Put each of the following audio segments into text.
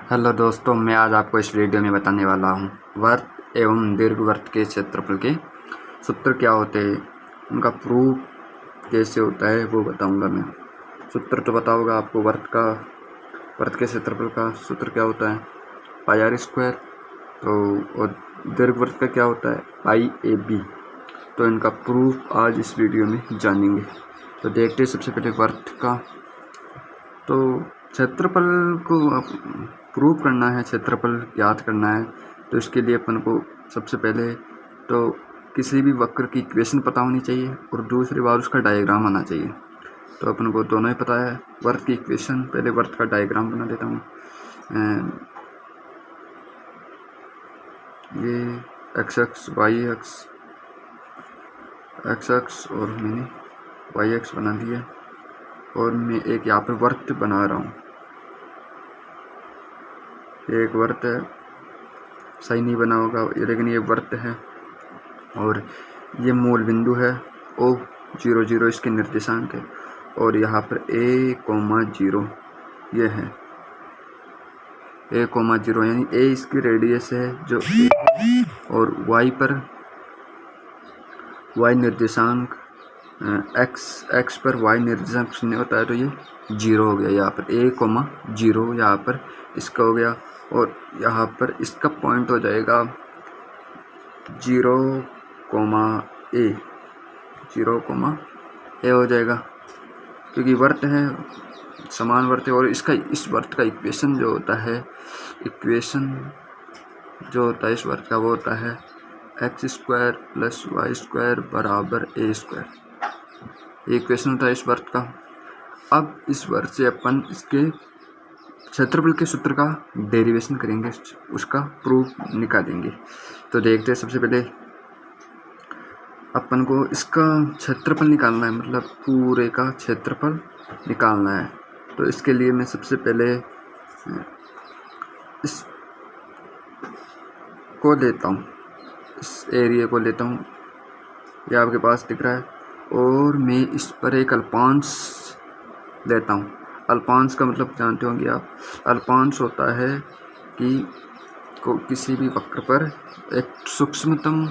Hello दोस्तों, मैं आज आपको इस वीडियो में बताने वाला हूँ वृत्त एवं दीर्घवृत्त के क्षेत्रफल के सूत्र क्या होते हैं, उनका प्रूफ कैसे होता है वो बताऊंगा मैं। सूत्र तो पता होगा आपको, वृत्त के क्षेत्रफल का सूत्र क्या होता है, पाई आर स्क्वायर। तो और दीर्घवृत्त का क्या होता है, पाई ए बी। तो इनका प्रूफ आज इस वीडियो में जानेंगे। तो देखते हैं सबसे पहले वृत्त का। तो क्षेत्रफल को प्रूव करना है, क्षेत्रफल ज्ञात करना है, तो इसके लिए अपन को सबसे पहले तो किसी भी वक्र की इक्वेशन पता होनी चाहिए और दूसरी बार उसका डायग्राम आना चाहिए। तो अपन को दोनों ही पता है, वृत्त की इक्वेशन, पहले वृत्त का डायग्राम बना देता हूँ। ये एक्स एक्स वाई एक्स और मैंने वाई एक्स बना दिया और मैं एक यहाँ पर वृत्त बना रहा हूँ। ये एक वृत्त है, सही नहीं बना होगा लेकिन ये वृत्त है और ये मूल बिंदु है ओ 0 0 इसके निर्देशांक है और यहाँ पर a,0 ये है a,0 यानी a इसकी रेडियस है जो और y पर y निर्देशांक x पर y निर्देशांक 0 होता है तो ये 0 हो गया। यहाँ पर a,0 यहाँ पर इसका हो गया और यहाँ पर इसका पॉइंट हो जाएगा 0,a हो जाएगा, क्योंकि वर्त है, समान वर्त है। और इस वर्त का इक्वेशन जो होता है, इस वर्त का वो होता है x² + y² बराबर a²। ये इक्वेशन होता है इस वर्त का। अब इस वर्त से अपन इसके क्षेत्रफल के सूत्र का डेरिवेशन करेंगे, उसका प्रूफ निकालेंगे। तो देखते हैं, सबसे पहले अपन को इसका क्षेत्रफल निकालना है, मतलब पूरे का क्षेत्रफल निकालना है। तो इसके लिए मैं सबसे पहले इस को लेता हूँ, इस एरिया को लेता हूँ, ये आपके पास दिख रहा है, और मैं इस पर एक अल्पांश लेता हूँ। अल्पांश का मतलब जानते होंगे आप, अल्पांश होता है कि किसी भी वक्र पर एक सूक्ष्मतम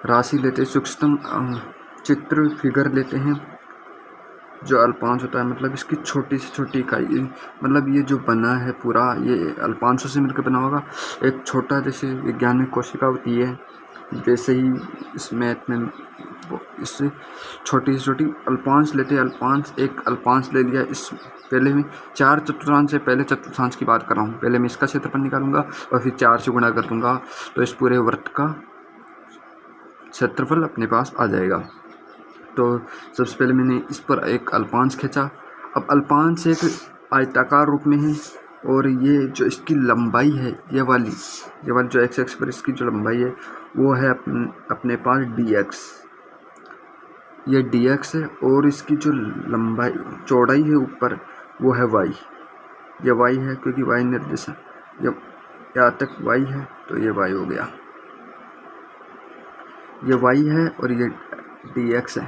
राशि लेते हैं, सूक्ष्मतम चित्र फिगर लेते हैं, जो अल्पांश होता है। मतलब इसकी छोटी से छोटी इकाई, मतलब ये जो बना है पूरा, ये अल्पांशों से मिलकर बना होगा। एक छोटा, जैसे विज्ञान में कोशिका होती है, वैसे ही इस मैथ में इससे छोटी से छोटी अल्पांश लेते हैं। एक अल्पांश ले लिया। इस पहले में 4 चतुर्थांश से, पहले चतुर्थांश की बात कर रहा हूँ, पहले मैं इसका क्षेत्रफल निकालूंगा और फिर 4 से गुणा कर दूंगा, तो इस पूरे वृत्त का क्षेत्रफल अपने पास आ जाएगा। तो सबसे पहले मैंने इस पर एक अल्पांश खींचा। अब अल्पांश एक आयताकार रूप में है और ये जो इसकी लंबाई है, ये वाली जो x पर इसकी जो लंबाई है वो है अपने पास dx। ये dx है और इसकी जो लंबाई चौड़ाई है ऊपर वो है y। ये y है क्योंकि y निर्देशांक, जब यहाँ तक y है तो ये y हो गया, ये y है और ये dx है।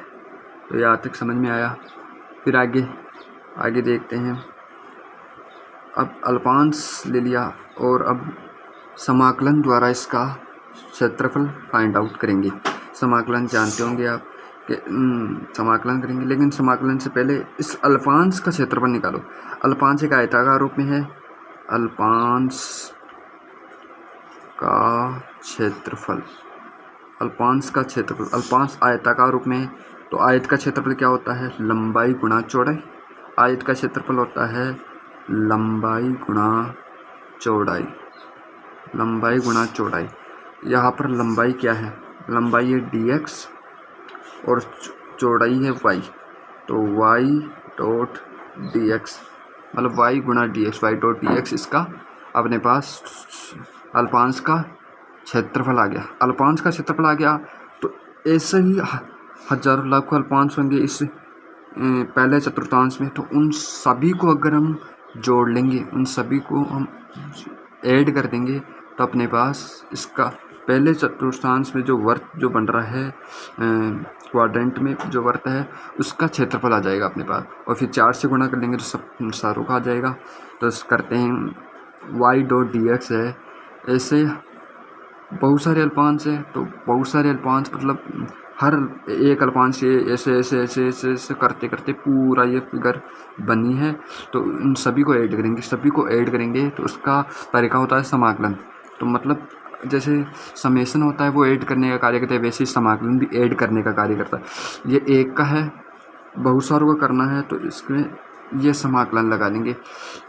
तो यहाँ तक समझ में आया। फिर आगे देखते हैं। अब अल्पांश ले लिया और अब समाकलन द्वारा इसका क्षेत्रफल फाइंड आउट करेंगे। समाकलन जानते होंगे आप कि समाकलन करेंगे, लेकिन समाकलन से पहले इस अल्पांश का क्षेत्रफल निकालो। अल्पांश एक आयताकार रूप में है, अल्पांश का क्षेत्रफल, अल्पांश आयताकार रूप में है, तो आयत का क्षेत्रफल क्या होता है, लंबाई गुणा चौड़ाई। आयत का क्षेत्रफल होता है लंबाई गुणा चौड़ाई। यहाँ पर लंबाई क्या है, लंबाई है dx और चौड़ाई है y, तो y डॉट dx, मतलब y गुणा dx, इसका अपने पास अल्पांश का क्षेत्रफल आ गया। अल्पांश का क्षेत्रफल आ गया तो ऐसे ही हजारों लाखों अल्पांश होंगे इस पहले चतुर्थांश में, तो उन सभी को अगर हम जोड़ लेंगे, उन सभी को हम ऐड कर देंगे, तो अपने पास इसका पहले चतुर्थांश में जो वर्त जो बन रहा है क्वाड्रेंट में जो वर्त है उसका क्षेत्रफल आ जाएगा अपने पास, और फिर 4 से गुणा कर लेंगे तो सब सारों का आ जाएगा। तो करते हैं वाई डॉट डी एक्स है। ऐसे बहुत सारे अल्पांश है, तो बहुत सारे अल्पांश मतलब हर एक अल्पांश ये ऐसे ऐसे ऐसे ऐसे ऐसे करते करते पूरा ये फिगर बनी है। तो इन सभी को ऐड करेंगे, सभी को ऐड करेंगे तो उसका तरीका होता है समाकलन। तो मतलब जैसे समेशन होता है वो ऐड करने का कार्य करता है, वैसे ही समाकलन भी ऐड करने का कार्य करता है। ये एक का है, बहुत सारों का करना है तो इसमें ये समाकलन लगा लेंगे।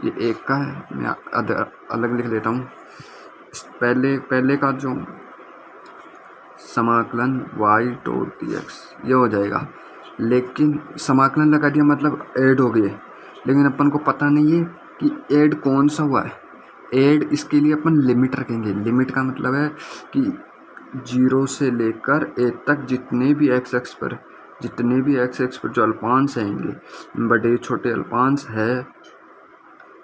ये एक का है, मैं अलग लिख लेता हूँ। पहले का जो समाकलन y डॉट डी एक्स ये हो जाएगा, लेकिन समाकलन लगा दिया मतलब ऐड हो गए, लेकिन अपन को पता नहीं है कि ऐड कौन सा हुआ है। ऐड इसके लिए अपन लिमिट रखेंगे। लिमिट का मतलब है कि 0 से लेकर a तक जितने भी x एक्स पर जो अल्पांश आएंगे, बड़े छोटे अल्पांश है,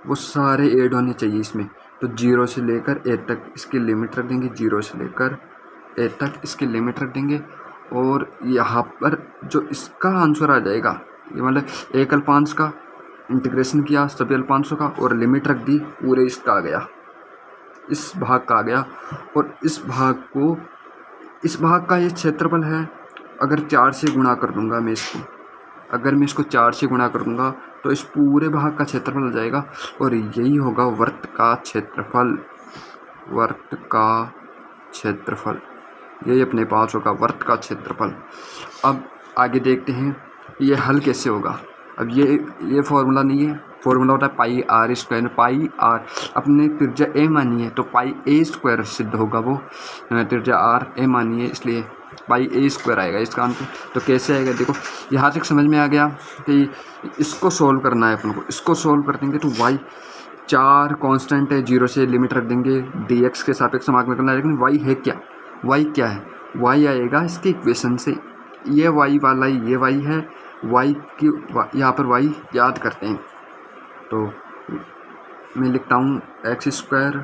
वो सारे ऐड होने चाहिए इसमें। तो 0 से लेकर a तक इसकी लिमिट रख देंगे, 0 से लेकर a तक इसकी लिमिट रख देंगे। और यहाँ पर जो इसका आंसर आ जाएगा, ये मतलब एक अल्पांश का इंटीग्रेशन किया सभी अल्पांशों का और लिमिट रख दी, पूरे इसका आ गया, इस भाग का आ गया। और इस भाग का ये क्षेत्रफल है। अगर 4 से गुणा कर दूंगा मैं इसको, अगर मैं इसको 4 से गुणा कर दूंगा तो इस पूरे भाग का क्षेत्रफल आ जाएगा और यही होगा वृत्त का क्षेत्रफल। वृत्त का क्षेत्रफल यही अपने पास होगा, वृत्त का क्षेत्रफल। अब आगे देखते हैं ये हल कैसे होगा। अब ये फॉर्मूला नहीं है, फॉर्मूला होता है पाई आर स्क्वायर। पाई आर अपने त्रिज्या ए मानी है तो पाई ए स्क्वायर सिद्ध होगा, वो त्रिज्या आर ए मानी है इसलिए पाई ए स्क्वायर आएगा इसका आंसर। तो कैसे आएगा देखो, यहाँ तक समझ में आ गया कि इसको सोल्व करना है अपन को। इसको सोल्व कर देंगे तो वाई 4 कांस्टेंट है, 0 से लिमिट रख देंगे, डी एक्स के सापेक्ष समाकलन करना है। लेकिन वाई है क्या, वाई क्या है, वाई आएगा इसके इक्वेशन से, ये वाई वाला ये वाई है। वाई की यहाँ पर वाई याद करते हैं तो मैं लिखता हूँ X square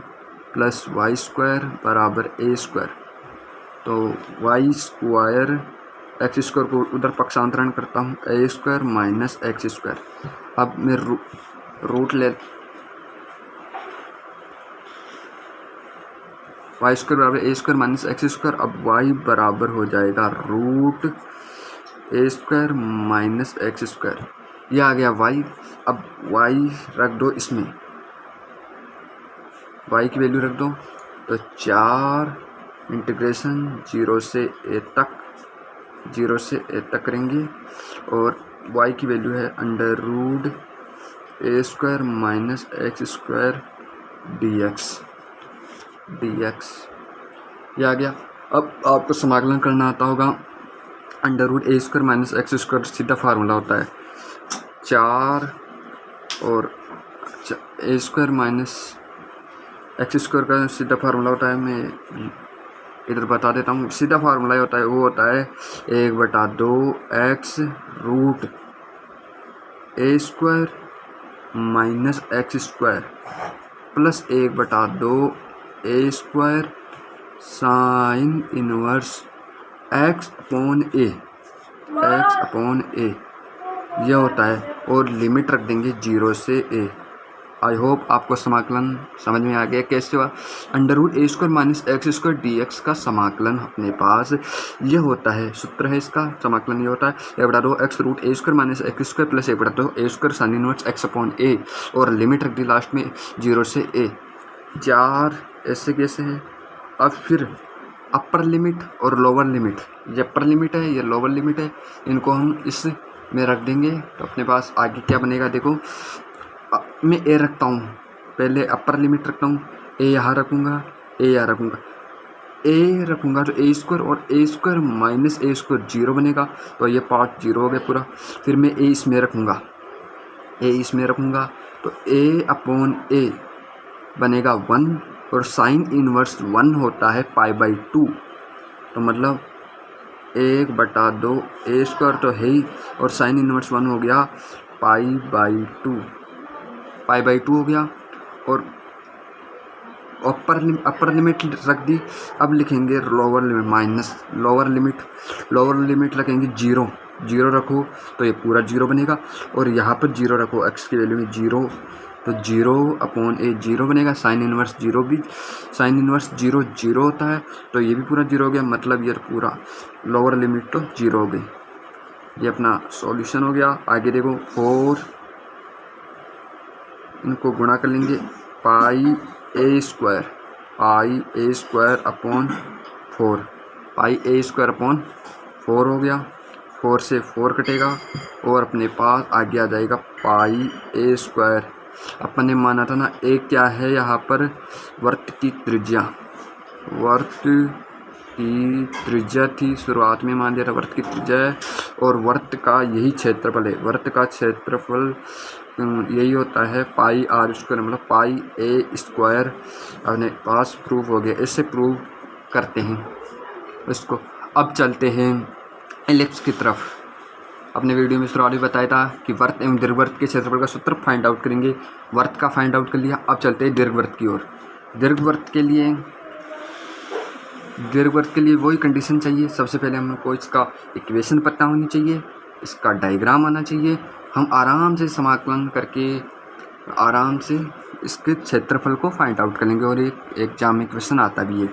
plus Y square बराबर ए स्क्वायर। तो वाई स्क्वायर एक्स स्क्वायर को उधर पक्षांतरण करता हूँ, A square minus x square. अब मैं रूट ले, वाई स्क्वायर बराबर A square minus x square. अब वाई बराबर हो जाएगा रूट ए स्क्वायर माइनस एक्स स्क्वायर, ये आ गया वाई। अब वाई रख दो इसमें, वाई की वैल्यू रख दो तो 4 इंटीग्रेशन 0 से ए तक करेंगे और y की वैल्यू है अंडर रूट ए square minus x square d x, ये आ गया। अब आपको समाकलन करना आता होगा, अंडर रूट ए स्क्वायर माइनस एक्स स्क्वायर सीधा फार्मूला होता है 4 और a square minus x square का सीधा फार्मूला होता है, मैं इधर बता देता हूँ। सीधा फार्मूला होता है, वो होता है 1/2 x root A square minus x square plus 1/2 a square sine inverse x upon a, ये होता है। और लिमिट रख देंगे 0 से ए। आई होप आपको समाकलन समझ में आ गया कैसे हुआ। अंडर रूट ए square minus x square d x का समाकलन अपने पास ये होता है, सूत्र है इसका समाकलन ये होता है 1/2 x root A square minus x square plus 1/2 a square sine inverse x upon a, और लिमिट रख दी लास्ट में 0 से ए। 4 ऐसे कैसे है। अब फिर अपर लिमिट और लोअर लिमिट, ये अपर लिमिट है ये लोअर लिमिट है, इनको हम इस में रख देंगे तो अपने पास आगे क्या बनेगा देखो। मैं ए रखता हूँ, पहले अपर लिमिट रखता हूँ, ए यहाँ रखूँगा, ए यहाँ रखूँगा, ए रखूँगा तो ए स्क्वायर और a square minus A square 0 बनेगा, तो ये पार्ट 0 हो गया पूरा। फिर मैं ए इसमें रखूँगा, ए इसमें रखूँगा तो ए अपॉन ए बनेगा 1 और साइन इनवर्स 1 होता है π/2, तो मतलब 1/2 ए स्क्वायर तो है ही और साइन इनवर्स 1 हो गया π/2 हो गया। और अपर लिमिट रख दी। अब लिखेंगे lower limit minus lower limit रखेंगे 0 रखो तो ये पूरा 0 बनेगा और यहाँ पर 0 रखो, एक्स की वैल्यू में 0 तो 0/a 0 बनेगा। साइन इनवर्स 0 भी, साइन इनवर्स 0 0 होता है, तो ये भी पूरा 0 हो गया, मतलब ये पूरा लोअर लिमिट तो 0 हो गई। ये अपना सॉल्यूशन हो गया। आगे देखो 4, इनको गुणा कर लेंगे, पाई ए स्क्वायर अपॉन 4, पाई ए स्क्वायर अपॉन 4 हो गया। 4 से 4 कटेगा और अपने पास आगे आ जाएगा पाई ए स्क्वायर। अपन ने माना था ना ए क्या है यहाँ पर, वृत्त की त्रिज्या, वृत्त की त्रिज्या थी, शुरुआत में मान लिया था वृत्त की त्रिज्या है, और वृत्त का यही क्षेत्रफल है। वृत्त का क्षेत्रफल यही होता है पाई आर स्क्वायर, मतलब पाई ए स्क्वायर। अपने पास प्रूफ हो गया, इससे प्रूव करते हैं इसको। अब चलते हैं एलिप्स की तरफ। अपने वीडियो में शुरुआत में बताया था कि वृत्त एवं दीर्घवृत्त के क्षेत्रफल का सूत्र फाइंड आउट करेंगे। वृत्त का फाइंड आउट कर लिया, अब चलते हैं दीर्घवृत्त की ओर। दीर्घवृत्त के लिए वही कंडीशन चाहिए। सबसे पहले हमको इसका इक्वेशन पता होनी चाहिए, इसका डायग्राम आना चाहिए। हम आराम से समाकलन करके आराम से इसके क्षेत्रफल को फाइंड आउट करेंगे, और एक एग्जाम में क्वेश्चन आता भी है।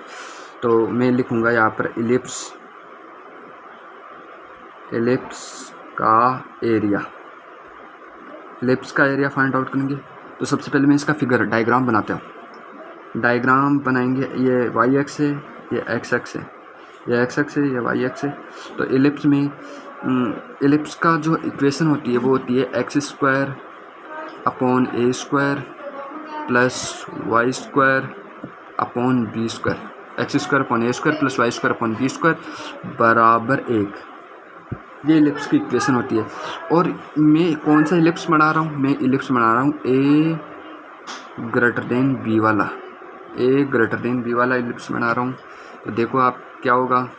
तो मैं लिखूँगा यहाँ पर एलिप्स का एरिया, एलिप्स का एरिया फाइंड आउट करेंगे। तो सबसे पहले मैं इसका फिगर डायग्राम बनाता हूँ। डायग्राम बनाएंगे, ये वाई एक्स है, ये एक्स एक्स है, ये एक्स एक्स है, ये वाई एक्स है। तो एलिप्स में एलिप्स का जो इक्वेशन होती है वो होती है x square upon a square plus Y square upon b square, x square upon a square plus Y square upon b square बराबर 1। ये एलिप्स की इक्वेशन होती है। और मैं कौन सा एलिप्स बना रहा हूँ, मैं एलिप्स बना रहा हूँ ए ग्रेटर देन बी वाला, ए ग्रेटर देन बी वाला एलिप्स बना रहा हूँ। तो देखो आप क्या होगा,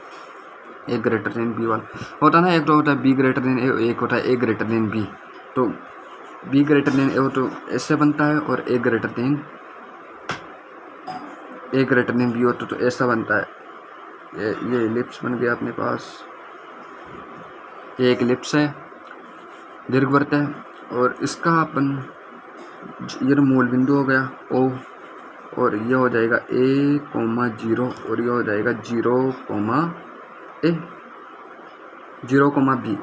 ए ग्रेटर देन बी वाला होता ना, एक तो होता है बी ग्रेटर देन ए, एक होता है ए ग्रेटर देन बी। तो बी ग्रेटर देन ए हो तो ऐसे बनता है, और ए ग्रेटर देन बी हो तो ऐसा बनता है। ये एलिप्स बन गया अपने पास। ये एक एलिप्स है, दीर्घवृत्त है, और इसका अपन ये मूल बिंदु हो गया ओ, और ये हो जाएगा a, 0, और ये हो जाएगा 0, b,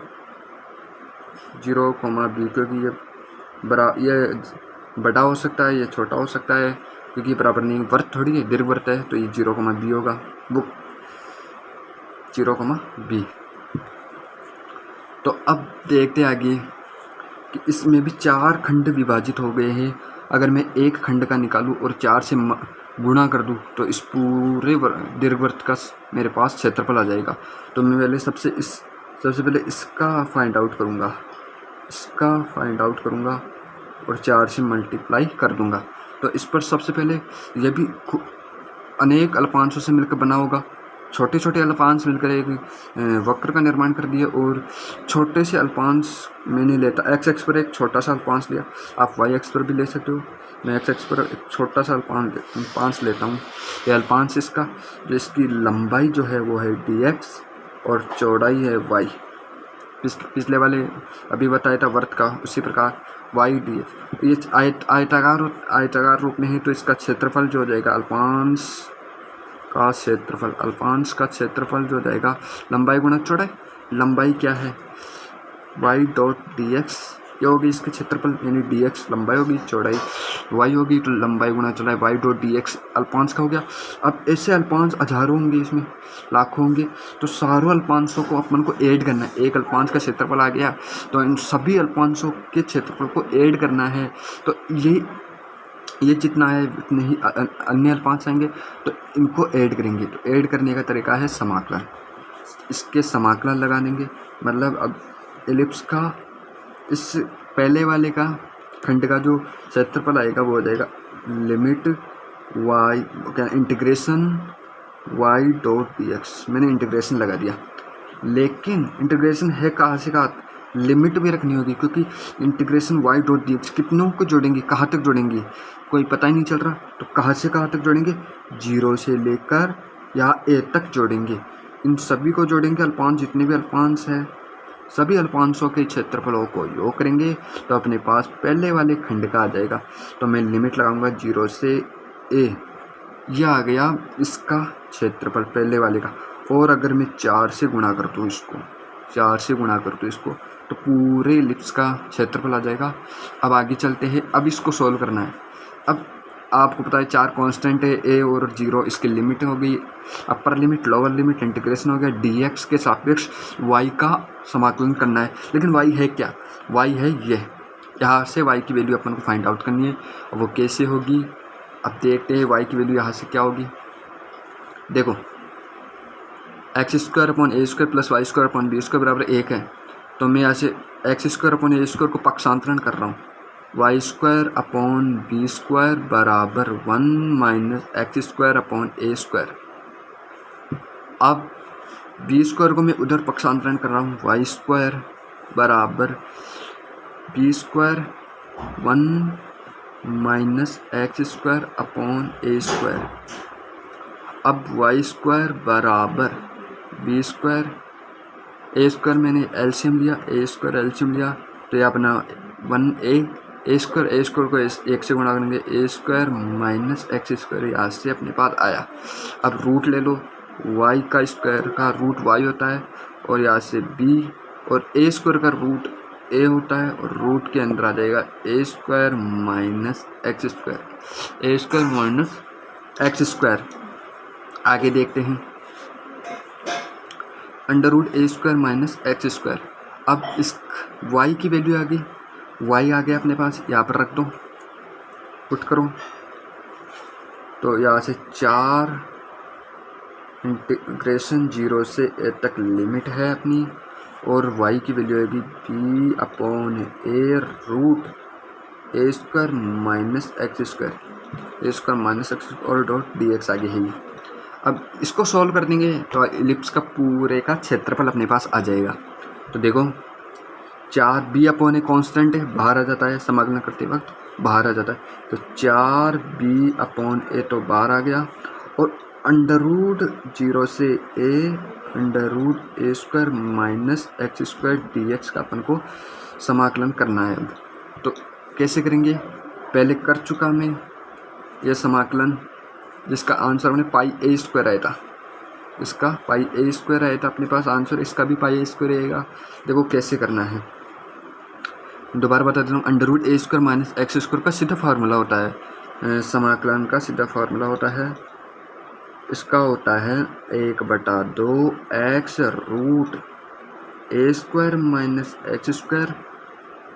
क्योंकि ये बड़ा हो सकता है, ये छोटा हो सकता है, क्योंकि बराबर नहीं वृत्त थोड़ी है, दीर्घवृत्त है। तो ये 0, b होगा, वो 0, b। तो अब देखते आगे कि इसमें भी 4 खंड विभाजित हो गए हैं। अगर मैं एक खंड का निकालूं और 4 से गुणा कर दूं तो इस पूरे दीर्घवृत्त का मेरे पास क्षेत्रफल आ जाएगा। तो मैं पहले सबसे पहले इसका फाइंड आउट करूंगा, और 4 से मल्टीप्लाई कर दूंगा। तो इस पर सबसे पहले यह भी अनेक अल्पांशों से मिलकर बना होगा। छोटे छोटे अल्पांश मिलकर एक वक्र का निर्माण कर दिया, और छोटे से अल्पांश मैंने लेता एक्स एक्स पर एक छोटा सा अल्पांश लिया, आप वाई एक्स पर भी ले सकते हो। मैं एक्स एक्स पर एक छोटा सा अल्पांश लेता हूँ। ये अल्पांश इसका जो इसकी लंबाई जो है वो है dx और चौड़ाई है y। पिछले वाले अभी बताया था वृत्त का, उसी प्रकार y dx। ये आयताकार रूप में है, तो इसका क्षेत्रफल जो हो जाएगा अल्पांश का क्षेत्रफल जो हो जाएगा लंबाई गुणा चौड़ाई। लंबाई क्या है y डॉट dx, ये होगी इसके क्षेत्रफल, यानी dx लंबाई होगी, चौड़ाई y होगी, तो लंबाई गुणा चौड़ाई y डॉट dx अल्पांश का हो गया। अब ऐसे अल्पांश हजारों होंगे, इसमें लाखों होंगे, तो सारों अल्पांशों को अपन को ऐड करना है। एक अल्पांश का क्षेत्रफल आ गया, तो इन सभी अल्पांशों के क्षेत्रफल को ऐड करना है। तो ये जितना है उतने ही अन्य अल्पांश आएंगे, तो इनको ऐड करेंगे। तो ऐड करने का तरीका है समाकलन। इसके समाकलन लगा देंगे, मतलब अब एलिप्स का इस पहले वाले का खंड का जो क्षेत्रफल आएगा वो हो जाएगा लिमिट y, क्या इंटीग्रेशन y डॉट dx। मैंने इंटीग्रेशन लगा दिया, लेकिन इंटीग्रेशन है कहाँ से कहाँ, लिमिट भी रखनी होगी, क्योंकि इंटीग्रेशन y डॉट dx कितनों को जोड़ेंगे, कहाँ तक जोड़ेंगे कोई पता ही नहीं चल रहा। तो कहाँ से कहाँ तक जोड़ेंगे, 0 से लेकर यहाँ a तक जोड़ेंगे। इन सभी को जोड़ेंगे, अल्पांश जितने भी अल्पांश है सभी अल्पांशों के क्षेत्रफलों को योग करेंगे तो अपने पास पहले वाले खंड का आ जाएगा। तो मैं लिमिट लगाऊंगा 0 से a, यह आ गया इसका क्षेत्रफल पहले वाले का। और अगर मैं 4 से गुणा कर दूँ इसको, 4 से गुणा कर दूँ इसको, तो पूरे इलिप्स का क्षेत्रफल आ जाएगा। अब आगे चलते हैं, अब इसको सोल्व करना है। अब आपको पता है 4 कांस्टेंट है, a और 0, इसकी लिमिट हो गई, upper limit lower limit, integration हो गया, dx के सापेक्ष y का समाकलन करना है। लेकिन y है क्या, y है ये, यहाँ से y की वैल्यू अपन को फाइंड आउट करनी है। और वो कैसे होगी, अब देखते हैं y की वैल्यू यहाँ से क्या होगी। देखो x² upon a² plus y² upon b² बराबर 1 है, तो मैं यहाँ से x² अपॉन a² को पक्षांतरण कर रहा हूँ, y² अपॉन b² बराबर 1 माइनस x² अपॉन a²। अब b² को मैं उधर पक्षांतरण कर रहा हूँ, y² बराबर b² 1 minus x² upon a²। अब y² बराबर b² a² मैंने एलसीएम लिया, a² एलसीएम लिया, तो ये अपना 1a² को 1 से गुणा करेंगे, a² माइनस x², यहाँ से अपने पास आया। अब रूट ले लो, y का स्क्वायर का रूट y होता है, और यहाँ से b, और a² का रूट a होता है, और रूट के अंदर आ जाएगा a² minus x², a² minus x²। आगे देखते हैं, under root a² minus x²। अब इस y की वैल्यू आ गई, y आ गया अपने पास, यहाँ पर रख दो, पुट करो, तो यहाँ से 4 इंटीग्रेशन 0 से a तक लिमिट है अपनी, और y की वैल्यू आएगी b upon a root a² minus x², a² minus x और डॉट dx आगे है। अब इसको सॉल्व कर देंगे तो इलिप्स का पूरे का क्षेत्रफल अपने पास आ जाएगा। तो देखो 4b अपॉन ए कॉन्स्टेंट है, बाहर आ जाता है, समाकलन करते वक्त बाहर आ जाता है, तो 4b अपॉन ए तो बाहर आ गया, और अंडर रूट 0 से a under root a² minus x² dx का अपन को समाकलन करना है। तो कैसे करेंगे, पहले कर चुका मैं यह समाकलन, जिसका आंसर हमने πa² आया था, इसका πa² आया था अपने पास आंसर, इसका भी πa² रहेगा। देखो कैसे करना है, दोबारा बता देता हूँ। Under root a² minus x² का सीधा फार्मूला होता है, समाकलन का सीधा फार्मूला होता है, इसका होता है 1/2 x root a² minus x²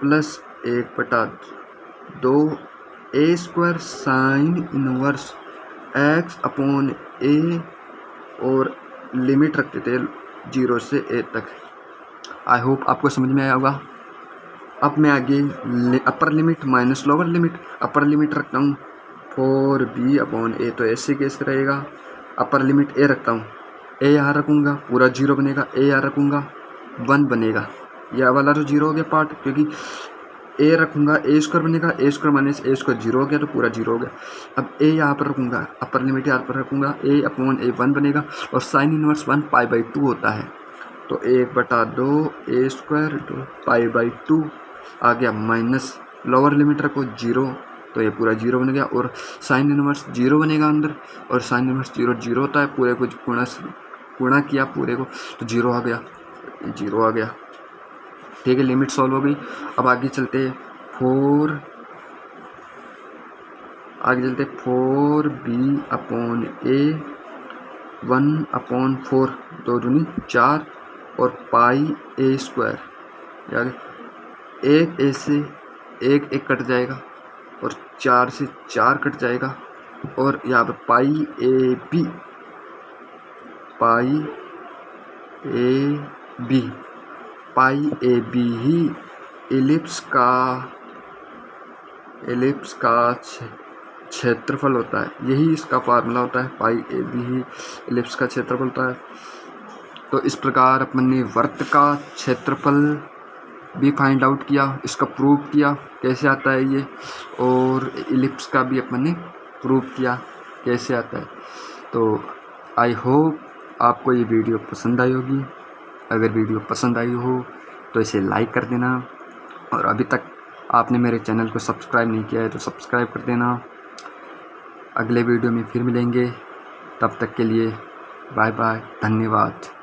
plus 1/2 a² sine inverse x upon a, और लिमिट रखते थे 0 से a तक। आई होप आपको समझ में आया होगा। अब मैं आगे upper limit minus lower limit, upper limit रखता हूँ 4b अपॉन a, तो ऐसे कैसे रहेगा, अपर लिमिट a रखता हूँ, a यहाँ रखूँगा पूरा 0 बनेगा, a यहाँ रखूँगा 1 बनेगा, यह वाला तो 0 हो गया पार्ट, क्योंकि a रखूँगा a² बनेगा, a² माइनस a² 0 हो गया, तो पूरा 0 हो गया। अब a यहाँ पर रखूँगा, अपर लिमिट यहाँ पर रखूँगा, a अपॉन a 1 बनेगा, और साइन इनवर्स 1 π/2 होता है, तो 1/2 a² तो π/2 आ गया, माइनस लोअर लिमिट रखो 0, तो ये पूरा 0 बन गया, और साइन इनवर्स 0 बनेगा अंदर, और साइन इनवर्स 0 होता है, पूरे को गुणा किया पूरे को, तो 0 आ गया, 0 आ गया। ठीक है, लिमिट सॉल्व हो गई। अब आगे चलते 4b अपॉन a 1/4, 2 दूनी 4, और πa², यार 1 a से 1 कट जाएगा, और 4 से 4 कट जाएगा, और यहाँ पर πab ही इलिप्स का क्षेत्रफल होता है, यही इसका फार्मूला होता है, πab ही इलिप्स का क्षेत्रफल होता है। तो इस प्रकार अपन ने वृत्त का क्षेत्रफल भी फाइंड आउट किया, इसका प्रूव किया कैसे आता है ये, और इलिप्स का भी अपन ने प्रूव किया कैसे आता है। तो आई होप आपको ये वीडियो पसंद आई होगी। अगर वीडियो पसंद आई हो तो इसे लाइक कर देना, और अभी तक आपने मेरे चैनल को सब्सक्राइब नहीं किया है तो सब्सक्राइब कर देना। अगले वीडियो में फिर मिलेंगे, तब तक के लिए बाय बाय, धन्यवाद।